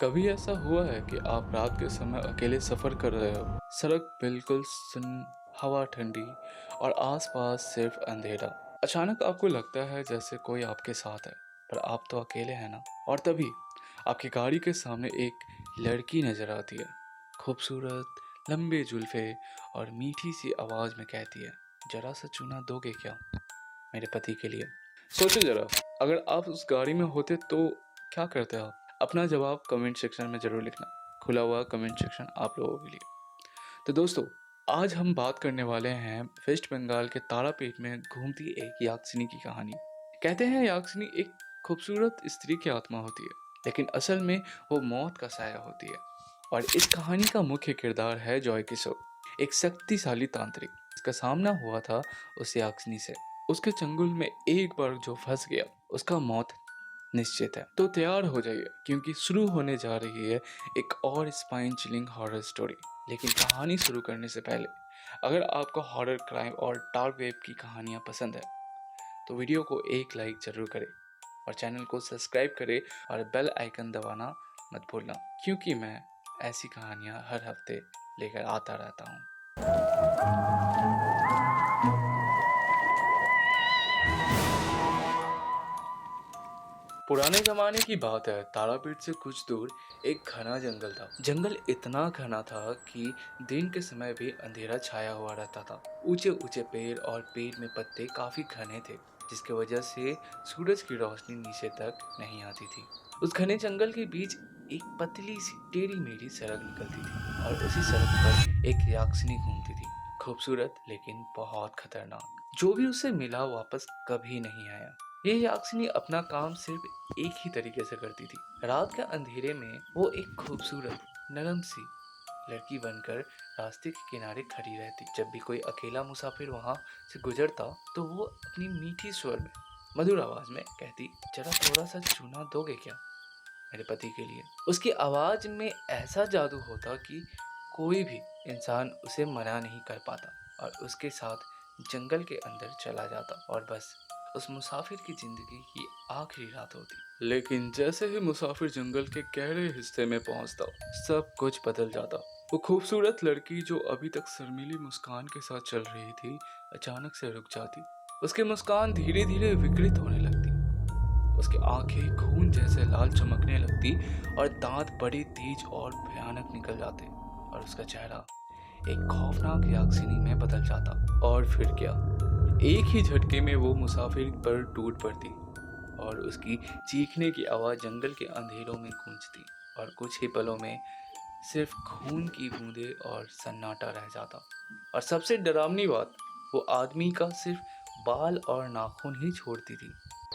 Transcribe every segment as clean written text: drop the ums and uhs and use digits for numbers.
कभी ऐसा हुआ है कि आप रात के समय अकेले सफ़र कर रहे हो, सड़क बिल्कुल सुन्न, हवा ठंडी और आसपास सिर्फ अंधेरा। अचानक आपको लगता है जैसे कोई आपके साथ है, पर आप तो अकेले हैं ना। और तभी आपकी गाड़ी के सामने एक लड़की नज़र आती है, खूबसूरत, लंबे जुल्फे और मीठी सी आवाज़ में कहती है, जरा सा चूना दोगे क्या मेरे पति के लिए। सोचो जरा, अगर आप उस गाड़ी में होते तो क्या करते आप? अपना जवाब कमेंट सेक्शन में ज़रूर लिखना। खुला हुआ कमेंट सेक्शन आप लोगों के लिए। तो दोस्तों, आज हम बात करने वाले हैं वेस्ट बंगाल के तारापीठ में घूमती एक याक्षिनी की कहानी। कहते हैं याक्षिनी एक खूबसूरत स्त्री की आत्मा होती है, लेकिन असल में वो मौत का साया होती है। और इस कहानी का मुख्य किरदार है जॉय किशोर, एक शक्तिशाली तांत्रिक। इसका सामना हुआ था उस याक्षिनी से। उसके चंगुल में एक बार जो फंस गया, उसका मौत निश्चित है। तो तैयार हो जाइए, क्योंकि शुरू होने जा रही है एक और स्पाइन चिलिंग हॉरर स्टोरी। लेकिन कहानी शुरू करने से पहले, अगर आपको हॉरर, क्राइम और डार्क वेब की कहानियां पसंद है तो वीडियो को एक लाइक जरूर करें और चैनल को सब्सक्राइब करें और बेल आइकन दबाना मत भूलना, क्योंकि मैं ऐसी कहानियां हर हफ्ते लेकर आता रहता हूँ। पुराने जमाने की बात है। तारापीठ से कुछ दूर एक घना जंगल था। जंगल इतना घना था कि दिन के समय भी अंधेरा छाया हुआ रहता था। ऊंचे ऊंचे पेड़ और पेड़ में पत्ते काफी घने थे, जिसकी वजह से सूरज की रोशनी नीचे तक नहीं आती थी। उस घने जंगल के बीच एक पतली सी टेढ़ी मेढ़ी सड़क निकलती थी और उसी सड़क पर एक याक्षिनी घूमती थी, खूबसूरत लेकिन बहुत खतरनाक। जो भी उसे मिला वापस कभी नहीं आया। ये याक्षिनी अपना काम सिर्फ एक ही तरीके से करती थी। रात के अंधेरे में वो एक खूबसूरत, नरम सी लड़की बनकर रास्ते के किनारे खड़ी रहती। जब भी कोई अकेला मुसाफिर वहां से गुजरता तो वो अपनी मीठी स्वर में, मधुर आवाज में कहती, जरा थोड़ा सा चूना दोगे क्या मेरे पति के लिए। उसकी आवाज में ऐसा जादू होता कि कोई भी इंसान उसे मना नहीं कर पाता और उसके साथ जंगल के अंदर चला जाता। और बस उस मुसाफिर की जिंदगी की आखिरी रात होती। लेकिन जैसे ही मुसाफिर जंगल के गहरे हिस्से में पहुंचता, सब कुछ बदल जाता। वो खूबसूरत लड़की जो अभी तक शर्मीली मुस्कान के साथ चल रही थी, अचानक से रुक जाती। उसकी मुस्कान धीरे धीरे विकृत होने लगती। उसकी आंखें खून जैसे लाल चमकने लगती और दांत बड़े तेज और भयानक निकल जाते और उसका चेहरा एक खौफनाक याक्षिनी में बदल जाता। और फिर क्या, एक ही झटके में वो मुसाफिर पर टूट पड़ती और उसकी चीखने की आवाज जंगल के अंधेरों में गूंजती और कुछ ही पलों में सिर्फ खून की बूंदें और सन्नाटा रह जाता। और सबसे डरावनी बात, वो आदमी का सिर्फ बाल और नाखून ही छोड़ती थी।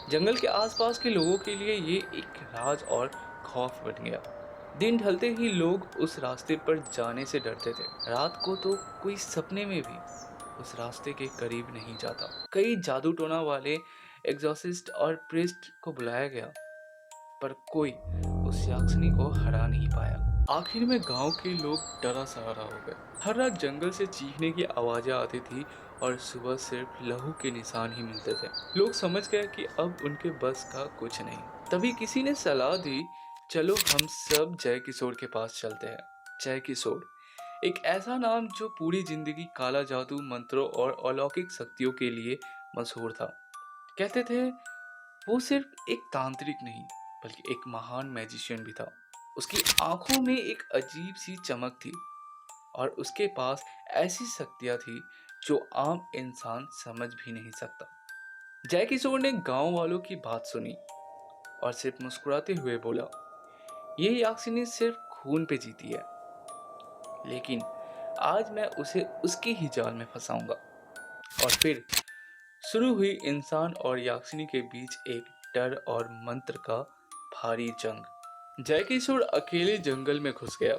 जंगल के आसपास के लोगों के लिए ये एक राज और खौफ बन गया। दिन ढलते ही लोग उस रास्ते पर जाने से डरते थे। रात को तो कोई सपने में भी उस रास्ते के करीब नहीं जाता। कई जादू टोना वाले, एग्जॉर्सिस्ट और प्रीस्ट को बुलाया गया, पर कोई उस याक्षिनी को हरा नहीं पाया। आखिर में गांव के लोग डरा सहारा हो गए। हर रात जंगल से चीखने की आवाजें आती थी और सुबह सिर्फ लहू के निशान ही मिलते थे। लोग समझ गए कि अब उनके बस का कुछ नहीं। तभी किसी ने सलाह दी, चलो हम सब जय किशोर के पास चलते हैं। जय किशोर एक ऐसा नाम जो पूरी जिंदगी काला जादू, मंत्रों और अलौकिक शक्तियों के लिए मशहूर था। कहते थे वो सिर्फ एक तांत्रिक नहीं, बल्कि एक महान मैजिशियन भी था। उसकी आंखों में एक अजीब सी चमक थी और उसके पास ऐसी शक्तियां थी जो आम इंसान समझ भी नहीं सकता। जय किशोर ने गांव वालों की बात सुनी और सिर्फ मुस्कुराते हुए बोला, ये याक्षिनी सिर्फ खून पे जीती है, लेकिन आज मैं उसे उसके ही जाल में फंसाऊंगा। और फिर शुरू हुई इंसान और याक्षिनी के बीच एक डर और मंत्र का भारी जंग। जयकिशोर अकेले जंगल में घुस गया।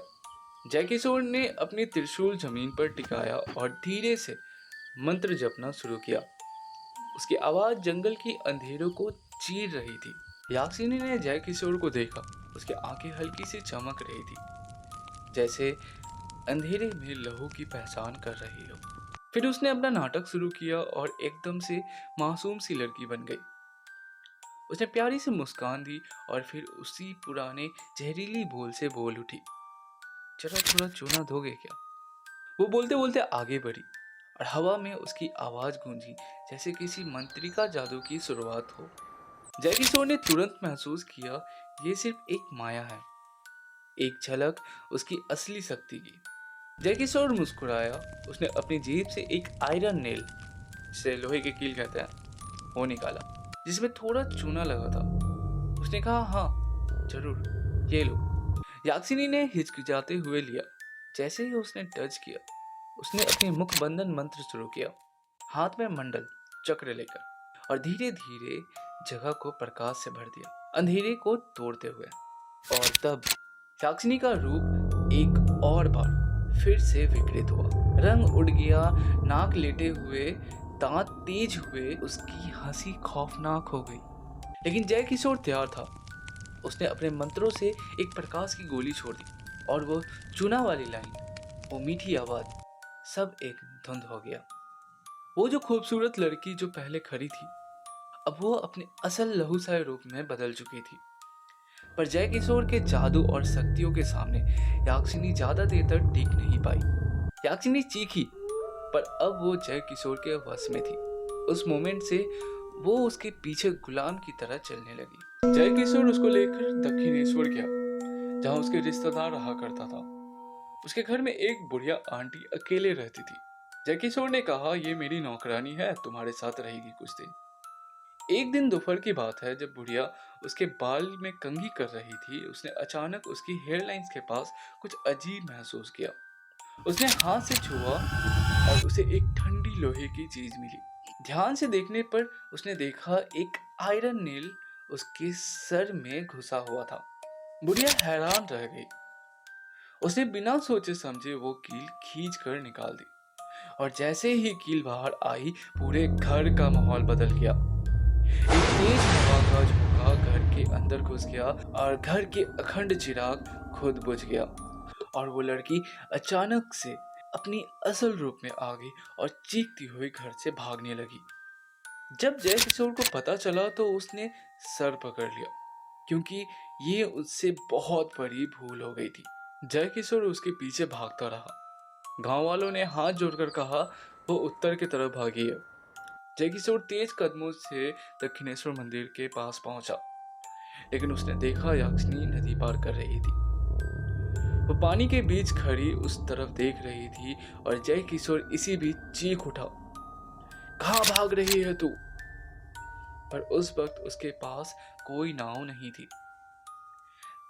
जयकिशोर ने अपनी त्रिशूल जमीन पर टिकाया और धीरे से मंत्र जपना शुरू किया। उसकी आवाज जंगल की अंधेरों को चीर रही थी। याक्षिनी ने जयकिशोर को देखा। उसकी आंखें हल्की सी चमक रही थी, जैसे अंधेरे में लहू की पहचान कर रही हो। फिर उसने अपना नाटक शुरू किया और एकदम से मासूम सी लड़की बन गई। उसने प्यारी सी मुस्कान दी और फिर उसी पुराने जहरीली बोल से बोल उठी, जरा थोड़ा चूना दोगे क्या? वो बोलते बोलते आगे बढ़ी और हवा में उसकी आवाज गूंजी जैसे किसी मंत्रिका जादू की शुरुआत हो। जय किशोर ने तुरंत महसूस किया ये सिर्फ एक माया है, एक झलक उसकी असली शक्ति की। जय किशोर मुस्कुराया। उसने अपनी जेब से एक आयरन नेल, जिसे लोहे की कील कहते हैं, वो निकाला जिसमें थोड़ा चूना लगा था। उसने कहा, हाँ जरूर, ये लो। याक्षिनी ने हिचकिचाते हुए लिया। जैसे ही उसने टच किया, उसने अपनी मुख बंधन मंत्र शुरू किया, हाथ में मंडल चक्र लेकर, और धीरे धीरे जगह को प्रकाश से भर दिया, अंधेरे को तोड़ते हुए। और तब याक्षिनी का रूप एक और बार फिर से विकृत हुआ। रंग उड़ गया, नाक लेटे हुए, दांत तेज हुए, उसकी हंसी खौफनाक हो गई। लेकिन जय किशोर तैयार था। उसने अपने मंत्रों से एक प्रकाश की गोली छोड़ दी और वो चूना वाली लाइन, वो मीठी आवाज, सब एक धुंध हो गया। वो जो खूबसूरत लड़की जो पहले खड़ी थी, अब वो अपने असल लहूसाए रूप में बदल चुकी थी। पर जय किशोर के जादू और शक्तियों के सामने याक्षिनी ज्यादा देर तक टिक नहीं पाई। याक्षिनी चीखी, पर अब वो जय किशोर के वश में थी। उस मोमेंट से वो उसके पीछे गुलाम की तरह चलने लगी। जय किशोर उसको लेकर दक्षिणेश्वर गया, जहाँ उसके रिश्तेदार रहा करता था। उसके घर में एक बुढ़िया आंटी अकेले रहती थी। जय किशोर ने कहा, ये मेरी नौकरानी है, तुम्हारे साथ रहेगी कुछ दिन। एक दिन दोपहर की बात है, जब बुढ़िया उसके बाल में कंघी कर रही थी, उसने अचानक उसकी हेयरलाइंस के पास कुछ अजीब महसूस किया। उसने हाथ से छुआ और उसे एक ठंडी लोहे की चीज मिली। ध्यान से देखने पर उसने देखा एक आयरन नेल उसके सर में घुसा हुआ था। बुढ़िया हैरान रह गई। उसने बिना सोचे समझे वो कील खींच कर निकाल दी और जैसे ही कील बाहर आई, पूरे घर का माहौल बदल गया। एक तेज हवा का झोंका घर के अंदर घुस गया और घर के अखंड चिराग खुद बुझ गया। और वो लड़की अचानक से अपनी असल रूप में आ गई और चीखती हुई घर से भागने लगी। जब जय किशोर को पता चला तो उसने सर पकड़ लिया, क्योंकि ये उससे बहुत बड़ी भूल हो गई थी। जय किशोर उसके पीछे भागता रहा। गांव वालों ने हाथ जोड़कर कहा, वो उत्तर की तरफ भागी है। जय किशोर तेज कदमों से दक्षिणेश्वर मंदिर के पास पहुंचा, लेकिन उसने देखा याक्षिनी नदी पार कर रही थी। वो पानी के बीच खड़ी उस तरफ देख रही थी और जय किशोर इसी बीच चीख उठा, कहाँ भाग रही है तू? पर उस वक्त उसके पास कोई नाव नहीं थी।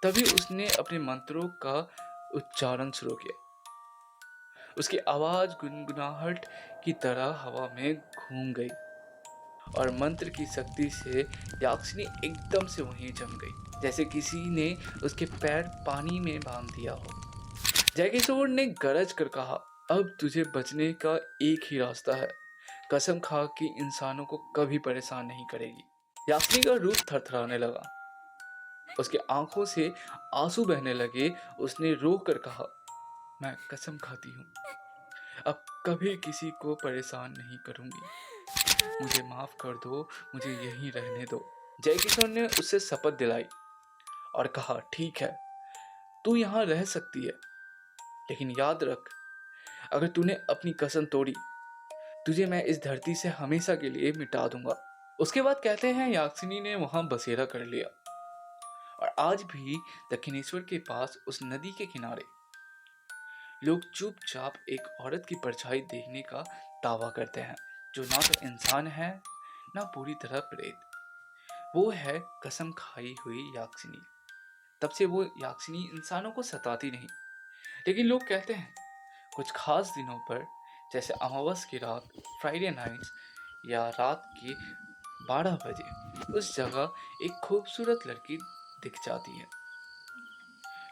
तभी उसने अपने मंत्रों का उच्चारण शुरू किया। उसकी आवाज गुनगुनाहट की तरह हवा में घूम गई और मंत्र की शक्ति से याक्षिनी एकदम से वहीं जम गई, जैसे किसी ने उसके पैर पानी में बांध दिया हो। जय किशोर ने गरज कर कहा, अब तुझे बचने का एक ही रास्ता है, कसम खा कि इंसानों को कभी परेशान नहीं करेगी। यास्मी का रूप थरथराने लगा, उसके आंखों से आंसू बहने लगे। उसने रो कर कहा, मैं कसम खाती हूँ, अब कभी किसी को परेशान नहीं करूंगी, मुझे माफ कर दो, मुझे यहीं रहने दो। जय किशोर ने उससे शपथ दिलाई और कहा, ठीक है, तू यहाँ रह सकती है, लेकिन याद रख, अगर तूने अपनी कसम तोड़ी, तुझे मैं इस धरती से हमेशा के लिए मिटा दूंगा। उसके बाद कहते हैं याक्षिनी ने वहां बसेरा कर लिया और आज भी दक्षिणेश्वर के पास उस नदी के किनारे लोग चुपचाप एक औरत की परछाई देखने का दावा करते हैं, जो ना तो इंसान है ना पूरी तरह प्रेत। वो है कसम खाई हुई याक्षिनी। तब से वो याक्षिनी इंसानों को सताती नहीं, लेकिन लोग कहते हैं कुछ खास दिनों पर, जैसे अमावस की रात, फ्राइडे नाइट्स, या रात के 12 बजे, उस जगह एक खूबसूरत लड़की दिख जाती है।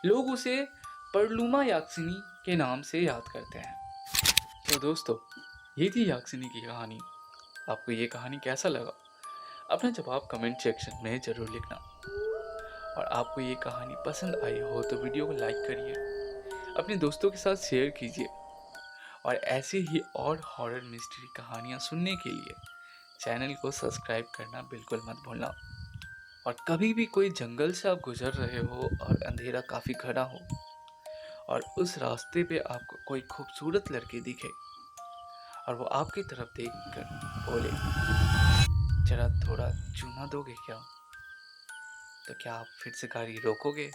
लोग उसे परलूमा याक्षिनी के नाम से याद करते हैं। तो दोस्तों, ये थी याक्षिनी की कहानी। आपको ये कहानी कैसा लगा? अपना जवाब कमेंट सेक्शन में ज़रूर लिखना। और आपको ये कहानी पसंद आई हो तो वीडियो को लाइक करिए, अपने दोस्तों के साथ शेयर कीजिए और ऐसे ही और हॉरर मिस्ट्री कहानियाँ सुनने के लिए चैनल को सब्सक्राइब करना बिल्कुल मत भूलना। और कभी भी कोई जंगल से आप गुजर रहे हो और अंधेरा काफ़ी घना हो और उस रास्ते पे आपको कोई खूबसूरत लड़की दिखे और वो आपकी तरफ देख कर बोले, जरा थोड़ा चूना दोगे क्या? तो क्या आप फिर से गाड़ी रोकोगे